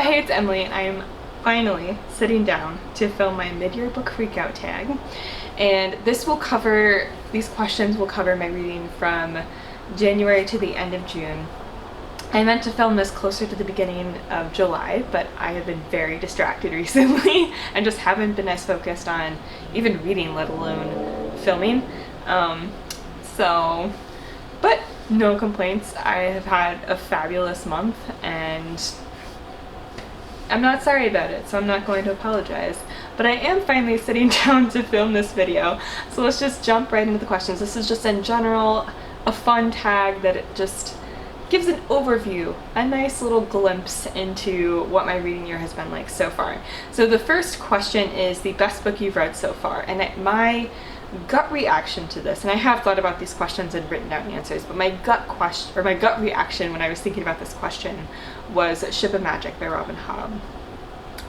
Hey, it's Emily, and I am finally sitting down to film my Midyear Book Freakout Tag. And these questions will cover my reading from January to the end of June. I meant to film this closer to the beginning of July, but I have been very distracted recently and just haven't been as focused on even reading, let alone filming. But no complaints. I have had a fabulous month and I'm not sorry about it, so I'm not going to apologize. But I am finally sitting down to film this video, so let's just jump right into the questions. This is just in general a fun tag that it just gives an overview, a nice little glimpse into what my reading year has been like so far. So the first question is the best book you've read so far, and my gut reaction to this, and I have thought about these questions and written down answers, but my gut reaction when I was thinking about this question was Ship of Magic by Robin Hobb.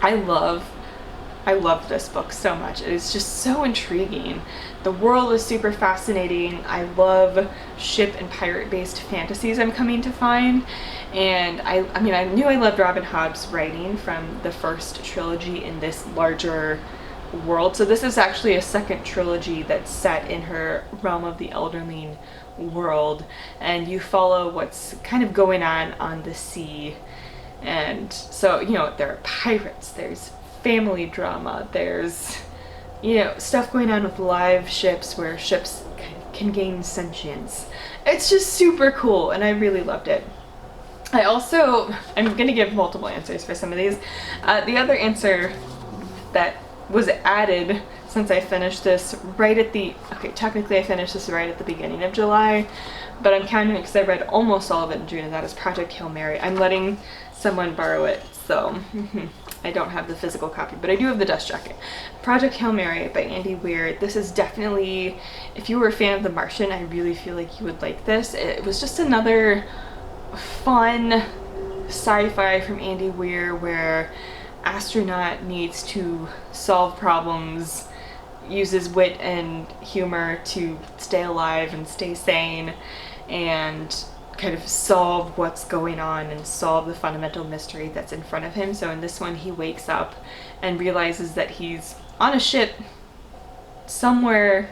I love this book so much. It is just so intriguing. The world is super fascinating. I love ship and pirate based fantasies I'm coming to find. And I mean, I knew I loved Robin Hobb's writing from the first trilogy in this larger world. So this is actually a second trilogy that's set in her Realm of the Elderling world, and you follow what's kind of going on the sea. And so, you know, there are pirates, there's family drama, there's, you know, stuff going on with live ships where ships can gain sentience. It's just super cool, and I really loved it. I'm gonna give multiple answers for some of these. The other answer that was added since I finished this technically I finished this right at the beginning of July, but I'm counting it because I read almost all of it in June, and that is Project Hail Mary. I'm letting someone borrow it, so I don't have the physical copy, but I do have the dust jacket. Project Hail Mary by Andy Weir. This is definitely, if you were a fan of The Martian, I really feel like you would like this. It was just another fun sci-fi from Andy Weir where astronaut needs to solve problems, uses wit and humor to stay alive and stay sane, and kind of solve what's going on and solve the fundamental mystery that's in front of him. So in this one, he wakes up and realizes that he's on a ship somewhere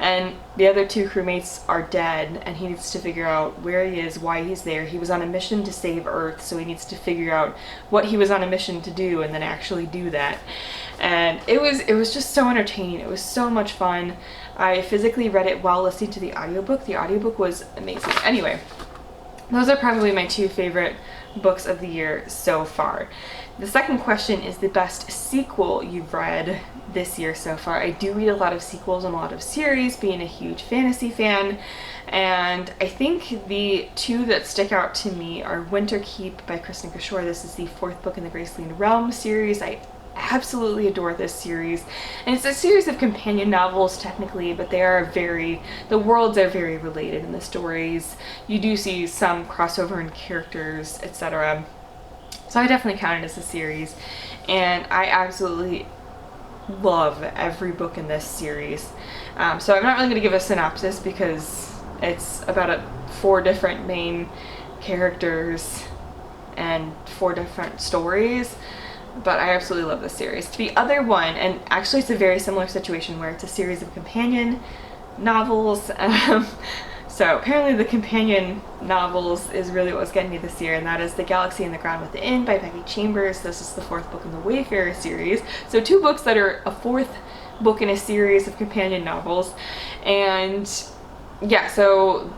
and the other two crewmates are dead, and he needs to figure out where he is, why he's there. He was on a mission to save Earth, so he needs to figure out what he was on a mission to do and then actually do that. And it was just so entertaining. It was so much fun. I physically read it while listening to the audiobook. The audiobook was amazing. Anyway, those are probably my two favorite books of the year so far. The second question is the best sequel you've read this year so far. I do read a lot of sequels and a lot of series, being a huge fantasy fan, and I think the two that stick out to me are Winter Keep by Kristen Cashore. This is the fourth book in the Graceland Realm series. I absolutely adore this series, and it's a series of companion novels technically, but the worlds are very related in the stories. You do see some crossover in characters, etc. So I definitely count it as a series, and I absolutely love every book in this series. So I'm not really going to give a synopsis because it's about 4 different main characters and 4 different stories, but I absolutely love this series. The other one, and actually it's a very similar situation where it's a series of companion novels. So apparently the companion novels is really what was getting me this year, and that is The Galaxy and the Ground Within by Becky Chambers. This is the 4th book in the Wayfarer series. So 2 books that are a 4th book in a series of companion novels. And yeah, so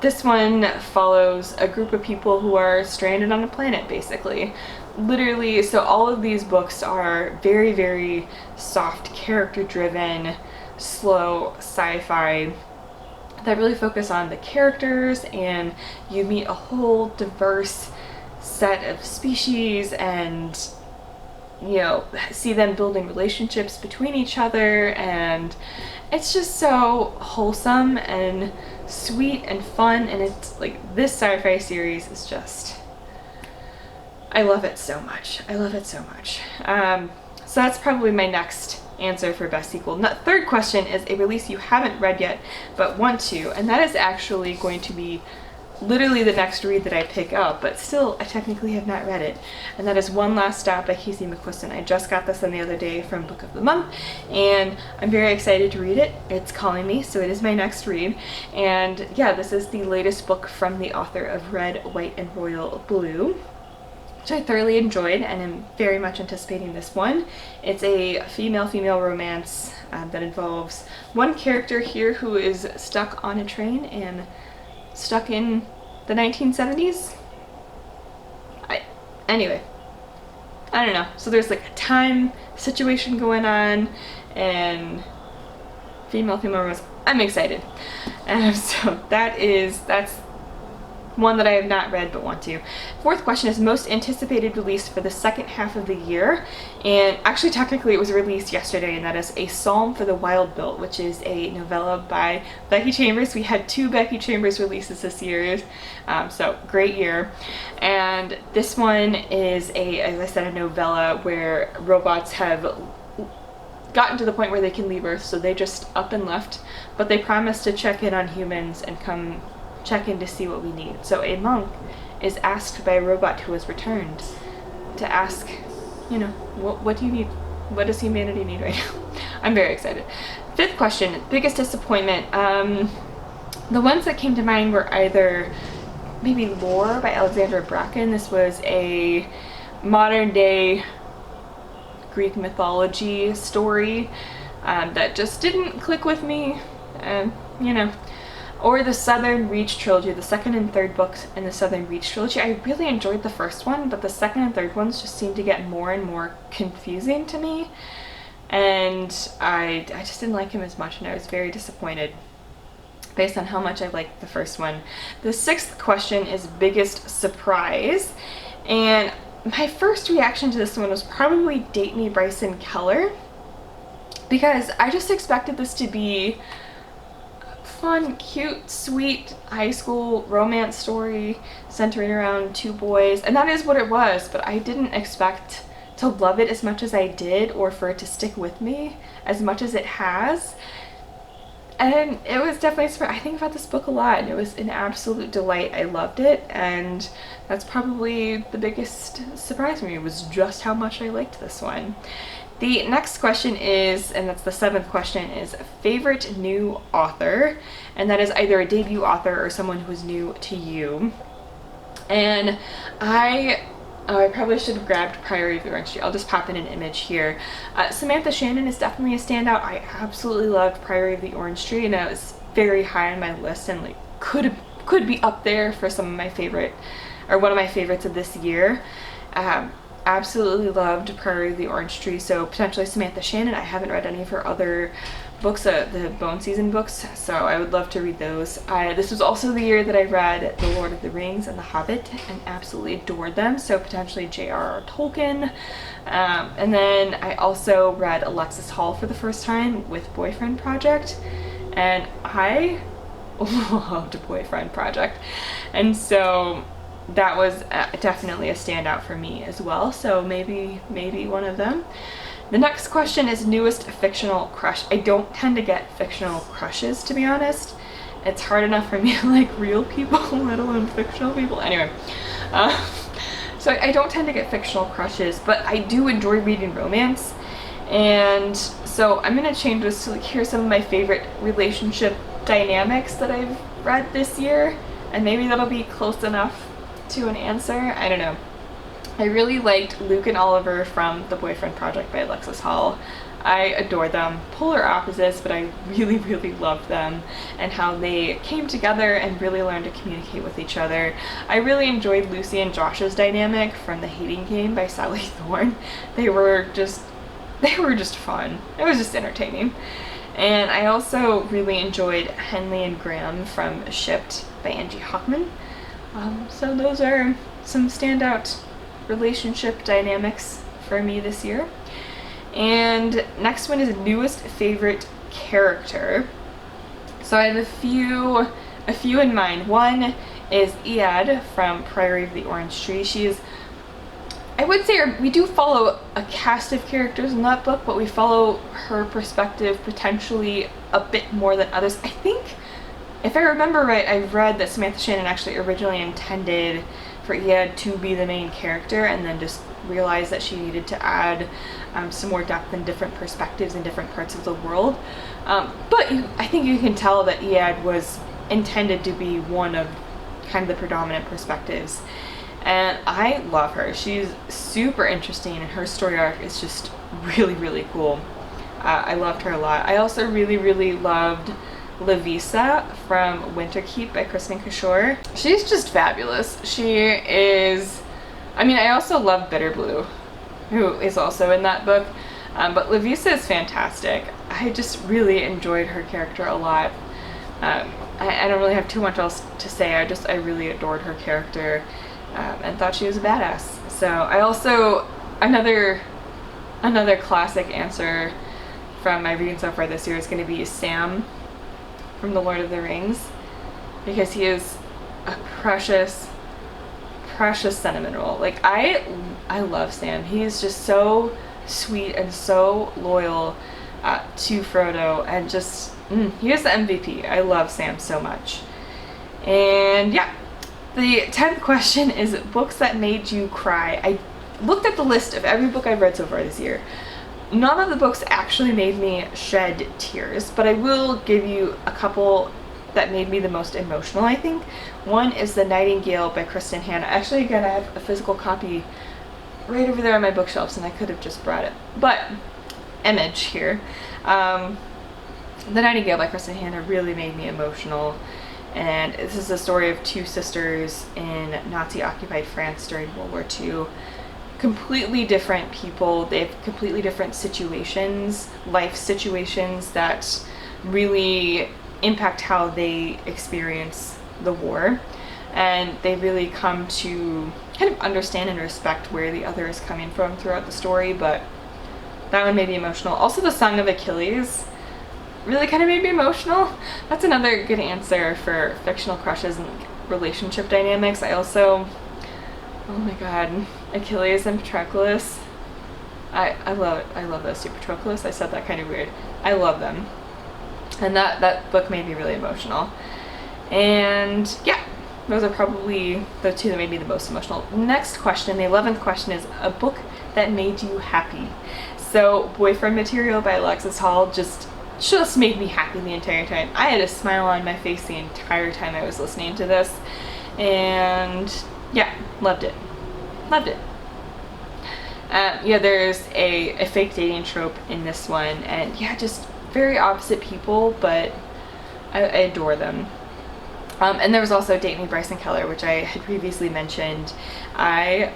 this one follows a group of people who are stranded on a planet, basically. Literally, so all of these books are very, very soft, character-driven, slow sci-fi that really focus on the characters, and you meet a whole diverse set of species and, you know, see them building relationships between each other, and it's just so wholesome and sweet and fun. And it's like, this sci-fi series is just, I love it so much. I love it so much. So that's probably my next answer for best sequel. The third question is a release you haven't read yet but want to, and that is actually going to be literally the next read that I pick up, but still I technically have not read it. And that is One Last Stop by Casey McQuiston. I just got this on the other day from Book of the Month, and I'm very excited to read it. It's calling me, so it is my next read. And yeah, this is the latest book from the author of Red, White, and Royal Blue, which I thoroughly enjoyed, and am very much anticipating this one. It's a female-female romance that involves one character here who is stuck on a train and stuck in the 1970s. Anyway, I don't know. So there's like a time situation going on, and female-female romance. I'm excited. So that's one that I have not read but want to. Fourth question is most anticipated release for the second half of the year, and actually technically it was released yesterday, and that is A Psalm for the Wild Built, which is a novella by Becky Chambers. We had 2 Becky Chambers releases this year, so great year. And this one is as I said, a novella where robots have gotten to the point where they can leave Earth, so they just up and left, but they promised to check in on humans and come check in to see what we need. So a monk is asked by a robot who has returned to ask, what do you need? What does humanity need right now? I'm very excited. Fifth question, biggest disappointment. The ones that came to mind were either maybe Lore by Alexandra Bracken. This was a modern day Greek mythology story that just didn't click with me, or the Southern Reach trilogy, the second and third books in the Southern Reach trilogy. I really enjoyed the first one, but the second and third ones just seemed to get more and more confusing to me, and I just didn't like him as much, and I was very disappointed based on how much I liked the first one. The sixth question is biggest surprise, and my first reaction to this one was probably Date Me Bryson Keller, because I just expected this to be fun, cute, sweet high school romance story centering around 2 boys, and that is what it was, but I didn't expect to love it as much as I did, or for it to stick with me as much as it has. And it was definitely a surprise. I think about this book a lot, and it was an absolute delight. I loved it, and that's probably the biggest surprise for me, was just how much I liked this one. The next question is, and that's the 7th question, is favorite new author, and that is either a debut author or someone who is new to you. And I probably should have grabbed PRIORY of the Orange Tree. I'll just pop in an image here. Samantha Shannon is definitely a standout. I absolutely loved PRIORY of the Orange Tree, and it was very high on my list, and like could be up there for some of my favorite, or one of my favorites of this year. Absolutely loved PRIORY of the Orange Tree, so potentially Samantha Shannon. I haven't read any of her other books, the Bone Season books, so I would love to read those. This was also the year that I read The Lord of the Rings and The Hobbit and absolutely adored them, so potentially J.R.R. Tolkien. And then I also read Alexis Hall for the first time with Boyfriend Project, and I loved Boyfriend Project, and so that was definitely a standout for me as well, so maybe one of them. The next question is newest fictional crush. I don't tend to get fictional crushes, to be honest. It's hard enough for me to like real people, let alone fictional people. Anyway, so I don't tend to get fictional crushes, but I do enjoy reading romance, and so I'm gonna change this to like, here's some of my favorite relationship dynamics that I've read this year, and maybe that'll be close enough to an answer. I don't know. I really liked Luke and Oliver from The Boyfriend Project by Alexis Hall. I adore them. Polar opposites, but I really, really loved them, and how they came together and really learned to communicate with each other. I really enjoyed Lucy and Josh's dynamic from The Hating Game by Sally Thorne. They were just fun. It was just entertaining. And I also really enjoyed Henley and Graham from Shipped by Angie Hockman. So those are some standout relationship dynamics for me this year. And next one is newest favorite character. So I have a few in mind. One is Iad from PRIORY of the Orange Tree. She's, I would say, we do follow a cast of characters in that book, but we follow her perspective potentially a bit more than others. I think if I remember right, I read that Samantha Shannon actually originally intended for Iad to be the main character, and then just realized that she needed to add some more depth and different perspectives in different parts of the world. But I think you can tell that Iad was intended to be one of kind of the predominant perspectives. And I love her. She's super interesting, and her story arc is just really, really cool. I loved her a lot. I also really, really loved Lavisa from Winterkeep by Kristen Kishore. She's just fabulous. She is, I mean, I also love Bitterblue, who is also in that book, but Lavisa is fantastic. I just really enjoyed her character a lot. I don't really have too much else to say. I really adored her character, and thought she was a badass. So I also, another classic answer from my reading so far this year is going to be Sam from The Lord of the Rings, because he is a precious sentimental. Like, I love Sam. He is just so sweet and so loyal to Frodo, and just he is the MVP. I love Sam so much. And yeah, the 10th question is books that made you cry. I looked at the list of every book I've read so far this year. None of the books actually made me shed tears, but I will give you a couple that made me the most emotional, I think. One is The Nightingale by Kristen Hanna. Actually, again, I have a physical copy right over there on my bookshelves, and I could have just brought it. But, image here. The Nightingale by Kristen Hanna really made me emotional. And this is the story of two sisters in Nazi-occupied France during World War II. Completely different people. They have completely different situations, life situations that really impact how they experience the war. And they really come to kind of understand and respect where the other is coming from throughout the story, but that one made me emotional. Also, The Song of Achilles really kind of made me emotional. That's another good answer for fictional crushes and relationship dynamics. I also, oh my god, Achilles and Patroclus. I love it. I love those two. Patroclus, I said that kind of weird. I love them. And that book made me really emotional. And yeah, those are probably the two that made me the most emotional. Next question, the 11th question, is a book that made you happy. So Boyfriend Material by Alexis Hall just made me happy the entire time. I had a smile on my face the entire time I was listening to this. And yeah, loved it. Loved it. Yeah, there's a fake dating trope in this one, and yeah, just very opposite people, but I adore them. And there was also Date Me, Bryson Keller, which I had previously mentioned. I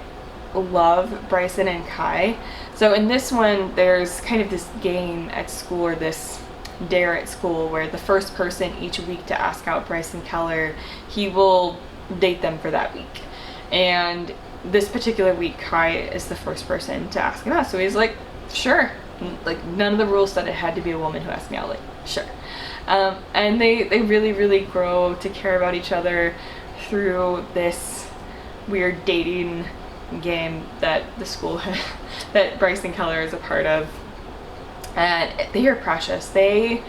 love Bryson and Kai. So in this one, there's kind of this game at school, or this dare at school, where the first person each week to ask out Bryson Keller, he will date them for that week. And this particular week, Kai is the first person to ask him out. So he's like, sure. Like, none of the rules said it had to be a woman who asked me out. Like, sure. And they really, really grow to care about each other through this weird dating game that the school that Bryson Keller is a part of. And they are precious. They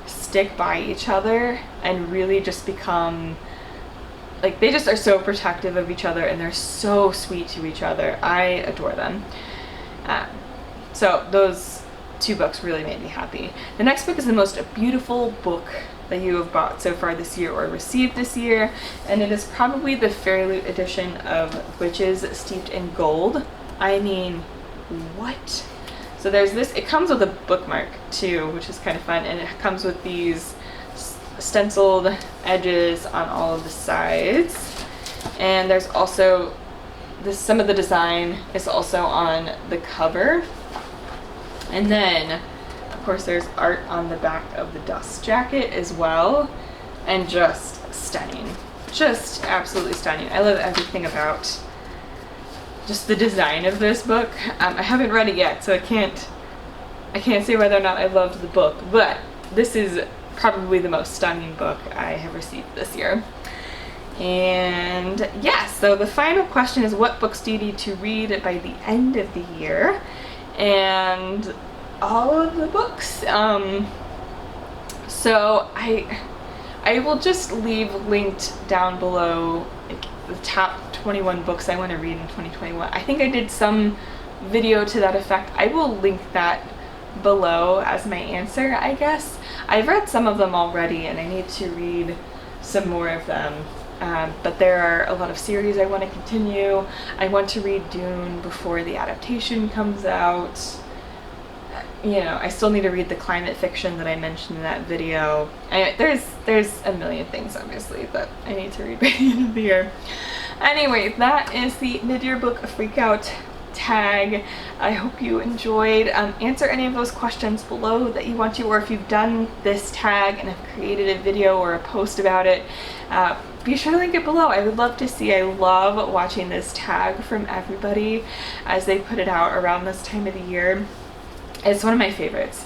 stick by each other and really just become, like, they just are so protective of each other, and they're so sweet to each other. I adore them. So those two books really made me happy. The next book is the most beautiful book that you have bought so far this year or received this year, and it is probably the Fairy Loot edition of Witches Steeped in Gold. I mean, what? So there's this, it comes with a bookmark too, which is kind of fun, and it comes with these stenciled edges on all of the sides, and there's also this, some of the design is also on the cover, and then of course there's art on the back of the dust jacket as well, and just stunning, just absolutely stunning. I love everything about just the design of this book. I haven't read it yet, so I can't say whether or not I loved the book, but this is probably the most stunning book I have received this year. And yeah, so the final question is, what books do you need to read by the end of the year? And all of the books. So I I will just leave linked down below like the top 21 books I want to read in 2021. I think I did some video to that effect. I will link that below as my answer, I guess. I've read some of them already and I need to read some more of them. But there are a lot of series I want to continue. I want to read Dune before the adaptation comes out. You know, I still need to read the climate fiction that I mentioned in that video. There's a million things, obviously, that I need to read by the end of the year. Anyway, that is the Midyear Book Freakout Tag. I hope you enjoyed. Answer any of those questions below that you want to, or if you've done this tag and have created a video or a post about it, be sure to link it below. I would love to see. I love watching this tag from everybody as they put it out around this time of the year. It's one of my favorites.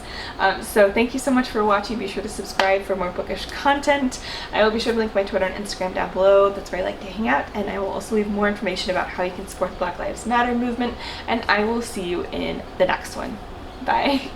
So thank you so much for watching. Be sure to subscribe for more bookish content. I will be sure to link my Twitter and Instagram down below. That's where I like to hang out. And I will also leave more information about how you can support the Black Lives Matter movement. And I will see you in the next one. Bye.